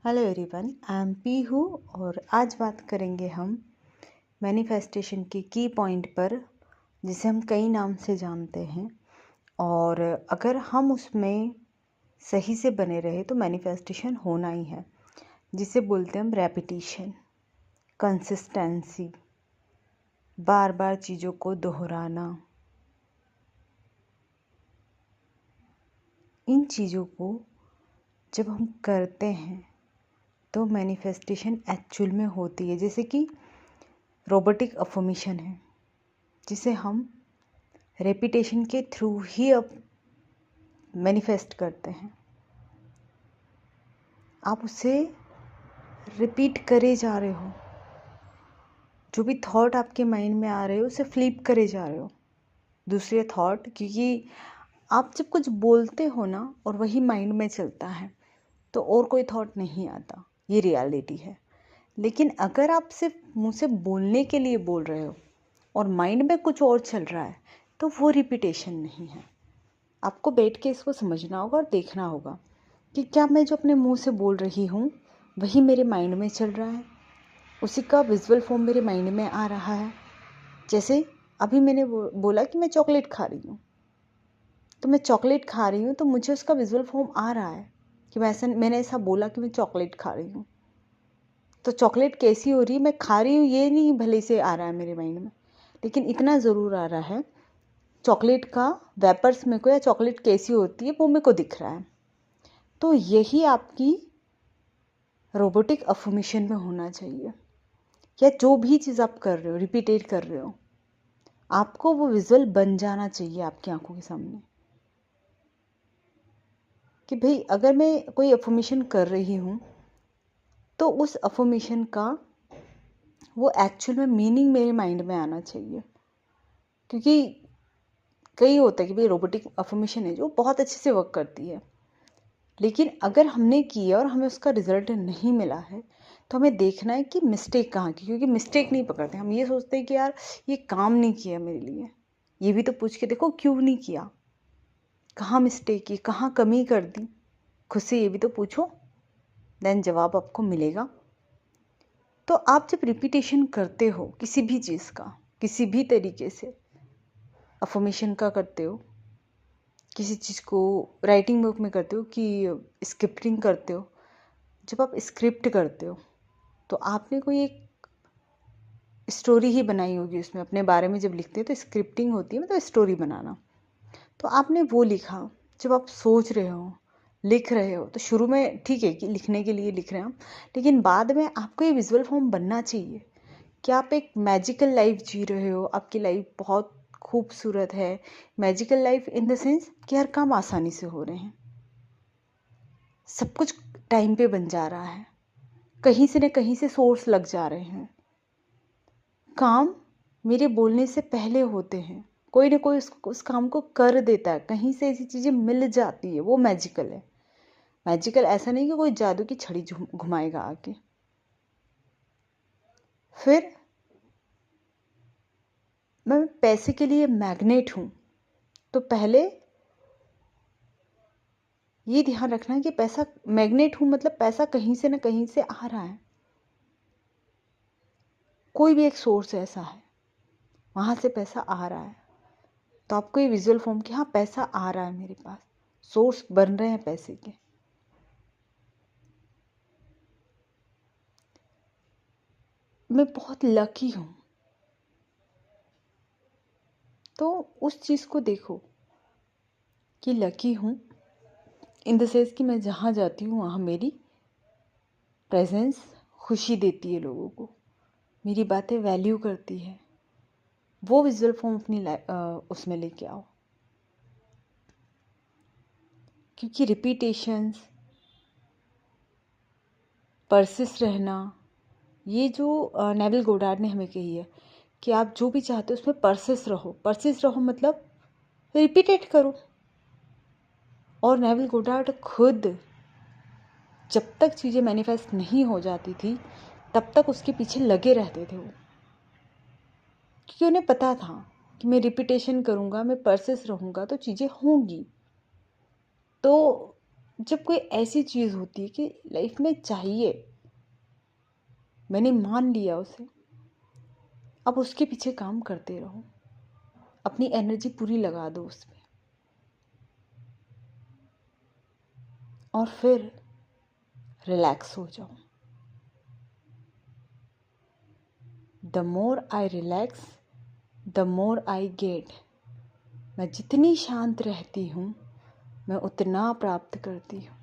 Hello everyone, I am Pihu और आज बात करेंगे हम मैनिफेस्टेशन के की पॉइंट पर, जिसे हम कई नाम से जानते हैं। और अगर हम उसमें सही से बने रहे तो मैनिफेस्टेशन होना ही है, जिसे बोलते हैं हम रेपिटेशन, कंसिस्टेंसी, बार बार चीज़ों को दोहराना। इन चीज़ों को जब हम करते हैं तो मैनिफेस्टेशन एक्चुअल में होती है। जैसे कि रोबोटिक अफर्मेशन है, जिसे हम रेपिटेशन के थ्रू ही अब मैनिफेस्ट करते हैं। आप उसे रिपीट करे जा रहे हो, जो भी थॉट आपके माइंड में आ रहे हो उसे फ्लिप करे जा रहे हो दूसरे थॉट, क्योंकि आप जब कुछ बोलते हो ना और वही माइंड में चलता है तो और कोई थॉट नहीं आता, ये रियलिटी है। लेकिन अगर आप सिर्फ मुंह से बोलने के लिए बोल रहे हो और माइंड में कुछ और चल रहा है तो वो रिपीटेशन नहीं है। आपको बैठ के इसको समझना होगा और देखना होगा कि क्या मैं जो अपने मुंह से बोल रही हूँ वही मेरे माइंड में चल रहा है, उसी का विजुअल फॉर्म मेरे माइंड में आ रहा है। जैसे अभी मैंने बोला कि मैं चॉकलेट खा रही हूँ, तो मैं चॉकलेट खा रही हूँ तो मुझे उसका विजुअल फॉर्म आ रहा है कि मैंने ऐसा बोला कि मैं चॉकलेट खा रही हूँ। तो चॉकलेट कैसी हो रही है, मैं खा रही हूँ, ये नहीं भले से आ रहा है मेरे माइंड में, लेकिन इतना ज़रूर आ रहा है चॉकलेट का वेपर्स मेरे को, या चॉकलेट कैसी होती है वो मेरे को दिख रहा है। तो यही आपकी रोबोटिक अफर्मेशन में होना चाहिए। या जो भी चीज़ आप कर रहे हो, रिपीटेट कर रहे हो, आपको वो विजुअल बन जाना चाहिए आपकी आंखों के सामने कि भाई अगर मैं कोई अफर्मेशन कर रही हूँ तो उस अफर्मेशन का वो एक्चुअल में मीनिंग मेरे माइंड में आना चाहिए। क्योंकि कई होता है कि भाई रोबोटिक अफर्मेशन है जो बहुत अच्छे से वर्क करती है, लेकिन अगर हमने किया और हमें उसका रिजल्ट नहीं मिला है तो हमें देखना है कि मिस्टेक कहाँ की। क्योंकि मिस्टेक नहीं पकड़ते, हम ये सोचते हैं कि यार ये काम नहीं किया मेरे लिए, ये भी तो पूछ के देखो क्यों नहीं किया, कहाँ मिस्टेक की, कहाँ कमी कर दी, खुद से ये भी तो पूछो, देन जवाब आपको मिलेगा। तो आप जब रिपीटेशन करते हो किसी भी चीज़ का, किसी भी तरीके से अफर्मेशन का करते हो, किसी चीज़ को राइटिंग बुक में करते हो कि स्क्रिप्टिंग करते हो, जब आप स्क्रिप्ट करते हो तो आपने कोई एक स्टोरी ही बनाई होगी उसमें, अपने बारे में जब लिखते हैं तो स्क्रिप्टिंग होती है, मतलब स्टोरी बनाना। तो आपने वो लिखा, जब आप सोच रहे हो, लिख रहे हो, तो शुरू में ठीक है कि लिखने के लिए लिख रहे हैं हम, लेकिन बाद में आपको ये विजुअल फॉर्म बनना चाहिए कि आप एक मैजिकल लाइफ जी रहे हो, आपकी लाइफ बहुत खूबसूरत है। Magical life in the sense कि हर काम आसानी से हो रहे हैं, सब कुछ टाइम पे बन जा रहा है, कहीं से न कहीं से सोर्स लग जा रहे हैं, काम मेरे बोलने से पहले होते हैं, कोई ना कोई उस काम को कर देता है, कहीं से ऐसी चीज़ें मिल जाती है, वो मैजिकल है। मैजिकल ऐसा नहीं कि कोई जादू की छड़ी घुमाएगा आके। फिर मैं पैसे के लिए मैग्नेट हूँ, तो पहले ये ध्यान रखना कि पैसा मैग्नेट हूँ, मतलब पैसा कहीं से न कहीं से आ रहा है, कोई भी एक सोर्स ऐसा है वहाँ से पैसा आ रहा है। तो आपको ये विजुअल फॉर्म कि हाँ पैसा आ रहा है मेरे पास, सोर्स बन रहे हैं पैसे के। मैं बहुत लकी हूँ, तो उस चीज़ को देखो कि लकी हूँ इन द सेंस कि मैं जहाँ जाती हूँ वहाँ मेरी प्रेजेंस खुशी देती है लोगों को, मेरी बातें वैल्यू करती है। वो विजुअल फॉर्म अपनी उसमें लेके आओ, क्योंकि रिपीटेशंस, परसिस्ट रहना, ये जो नेविल गोडार्ड ने हमें कही है कि आप जो भी चाहते हो उसमें परसिस्ट रहो। परसिस्ट रहो मतलब रिपीटेट करो। और नेविल गोडार्ड खुद जब तक चीज़ें मैनिफेस्ट नहीं हो जाती थी तब तक उसके पीछे लगे रहते थे वो, क्योंकि उन्हें पता था कि मैं रिपीटेशन करूँगा, मैं परसिस्ट रहूँगा तो चीज़ें होंगी। तो जब कोई ऐसी चीज़ होती है कि लाइफ में चाहिए, मैंने मान लिया उसे, अब उसके पीछे काम करते रहो, अपनी एनर्जी पूरी लगा दो उसमें, और फिर रिलैक्स हो जाओ। The more I relax the more I get. मैं जितनी शांत रहती हूँ मैं उतना प्राप्त करती हूँ।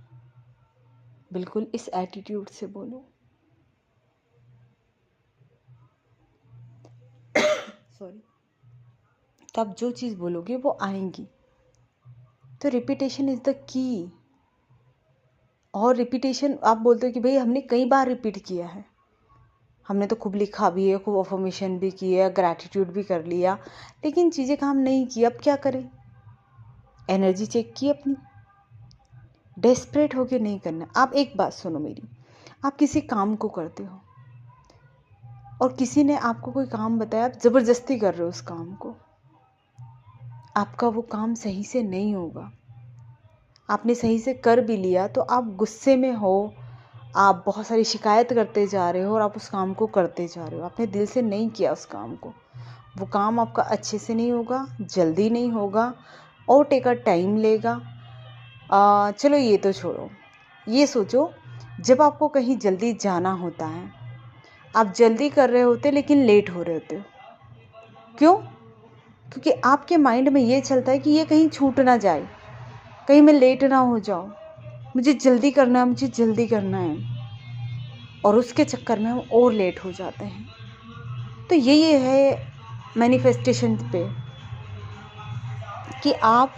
बिल्कुल इस एटीट्यूड से बोलो। सॉरी। तब जो चीज़ बोलोगे वो आएंगी। तो रिपीटेशन इज़ द की। और रिपीटेशन आप बोलते हो कि भाई हमने कई बार रिपीट किया है, हमने तो खूब लिखा भी है, खूब अफर्मेशन भी की है, ग्रैटिट्यूड भी कर लिया, लेकिन चीज़ें काम नहीं की। अब क्या करें? एनर्जी चेक की अपनी। डेस्परेट होके नहीं करना। आप एक बात सुनो मेरी, आप किसी काम को करते हो और किसी ने आपको कोई काम बताया, आप ज़बरदस्ती कर रहे हो उस काम को, आपका वो काम सही से नहीं होगा। आपने सही से कर भी लिया तो आप गुस्से में हो, आप बहुत सारी शिकायत करते जा रहे हो और आप उस काम को करते जा रहे हो। आपने दिल से नहीं किया उस काम को। वो काम आपका अच्छे से नहीं होगा, जल्दी नहीं होगा और टेका टाइम लेगा। चलो ये तो छोड़ो, ये सोचो जब आपको कहीं जल्दी जाना होता है, आप जल्दी कर रहे होते लेकिन लेट हो रहे होते हो। क्यों? क्योंकि आपके माइंड में ये चलता है कि ये कहीं छूट ना जाए, कहीं मैं लेट ना हो जाऊँ, मुझे जल्दी करना है, मुझे जल्दी करना है, और उसके चक्कर में हम और लेट हो जाते हैं। तो यही है मैनिफेस्टेशन पे कि आप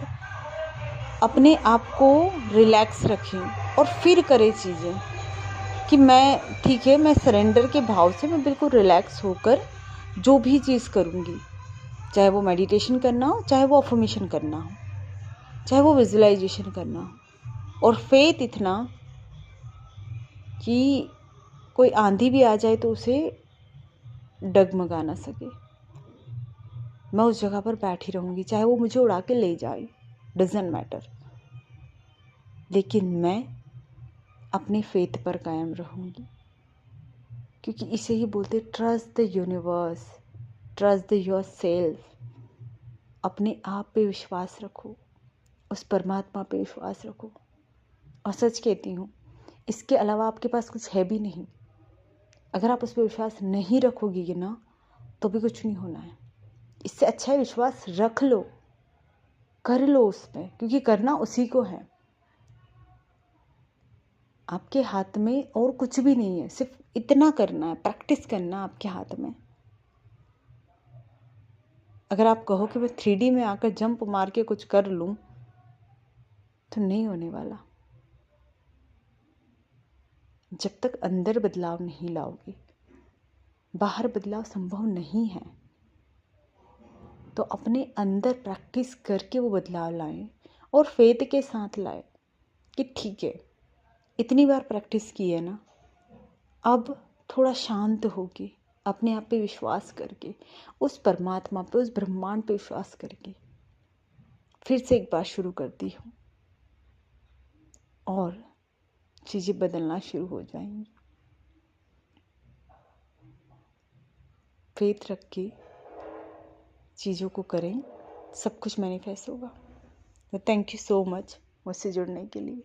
अपने आप को रिलैक्स रखें और फिर करें चीज़ें कि मैं ठीक है, मैं सरेंडर के भाव से मैं बिल्कुल रिलैक्स होकर जो भी चीज़ करूँगी, चाहे वो मेडिटेशन करना हो, चाहे वो अफर्मेशन करना हो, चाहे वो विजुअलाइजेशन करना हो, और फेथ इतना कि कोई आंधी भी आ जाए तो उसे डगमगा ना सके। मैं उस जगह पर बैठी रहूँगी, चाहे वो मुझे उड़ा के ले जाए, डजंट मैटर, लेकिन मैं अपने फेथ पर कायम रहूँगी। क्योंकि इसे ही बोलते trust the universe, trust the your self. अपने आप पे विश्वास रखो, उस परमात्मा पे विश्वास रखो। और सच कहती हूँ, इसके अलावा आपके पास कुछ है भी नहीं। अगर आप उस पर विश्वास नहीं रखोगी ना तो भी कुछ नहीं होना है। इससे अच्छा है विश्वास रख लो, कर लो उसमें, क्योंकि करना उसी को है। आपके हाथ में और कुछ भी नहीं है, सिर्फ इतना करना है, प्रैक्टिस करना आपके हाथ में। अगर आप कहो कि मैं 3D में आकर जंप मार के कुछ कर लूं तो नहीं होने वाला। जब तक अंदर बदलाव नहीं लाओगे, बाहर बदलाव संभव नहीं है। तो अपने अंदर प्रैक्टिस करके वो बदलाव लाएं और फेथ के साथ लाएं कि ठीक है, इतनी बार प्रैक्टिस की है ना, अब थोड़ा शांत होके अपने आप पे विश्वास करके, उस परमात्मा पे, उस ब्रह्मांड पे विश्वास करके फिर से एक बार शुरू करती हूँ और चीज़ें बदलना शुरू हो जाएंगी। फेथ रख के चीज़ों को करें, सब कुछ मैनिफेस्ट होगा। तो थैंक यू सो मच मुझसे जुड़ने के लिए।